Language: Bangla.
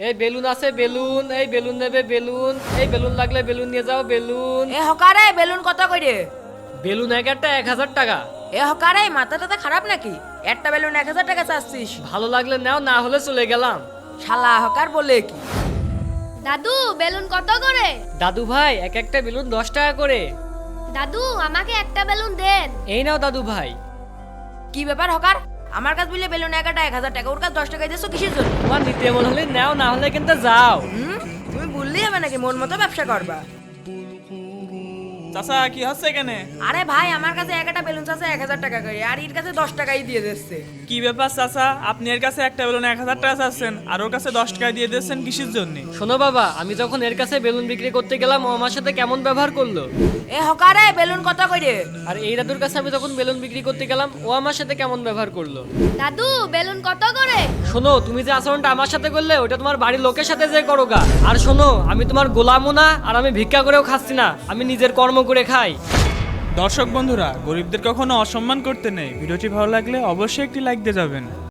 এই বেলুন আছে বেলুন, এই বেলুন নেবে বেলুন, এই বেলুন লাগলে বেলুন নিয়ে যাও বেলুন। এ হকারে বেলুন কত করে? বেলুন এক একটা 1000 টাকা। এ হকারে মাথাটা খারাপ নাকি? একটা বেলুন 1000 টাকা চাচ্ছিস? ভালো লাগলে নাও, না হলে চলে গেলাম। শালা হকার বলে কি? দাদু বেলুন কত করে? দাদু ভাই এক একটা বেলুন 10 টাকা করে। দাদু আমাকে একটা বেলুন দেন। এই নাও দাদু ভাই। কি ব্যাপার হকার? আমার কাছে বললে বেলুন একটা 1000 টাকা, ওর কাছে 10 টাকা দিয়েছো কিসের জন্য? তোমার নিতে মন হলে নাও, না হলে কিন্তু যাও। তুমি বললেই হবে নাকি মন মতো ব্যবসা করবা? চাচা কি হচ্ছে এখানে? আরে ভাই আমার কাছে একটা বেলুন আছে 1000 টাকা করে, আর এর কাছে 10 টাকাই দিয়ে দিচ্ছে। কি ব্যাপার চাচা, আপনি এর কাছে একটা বেলুন 1000 টাকা চাচ্ছেন আর ওর কাছে 10 টাকা দিয়ে দিচ্ছেন কিসের জন্য? শোনো বাবা, আমি যখন এর কাছে বেলুন বিক্রি করতে গেলাম, ও আমার সাথে কেমন ব্যবহার করলো। এ হকারে বেলুন কত করে? আর এই দাদুর কাছে আমি যখন বেলুন বিক্রি করতে গেলাম, ও আমার সাথে কেমন ব্যবহার করলো। দাদু বেলুন কত করে? শোনো, তুমি যে আচরণটা আমার সাথে করলে ওটা তোমার বাড়ির লোকের সাথে যে করোগা। আর শোনো, আমি তোমার গোলামও না, আর আমি ভিক্ষা করেও খাচ্ছি না, আমি নিজের কর্ম করে খাই। দর্শক বন্ধুরা, গরিবদের কখনো অসম্মান করতে নেই। ভিডিওটি ভালো লাগলে অবশ্যই একটি লাইক দিয়ে যাবেন।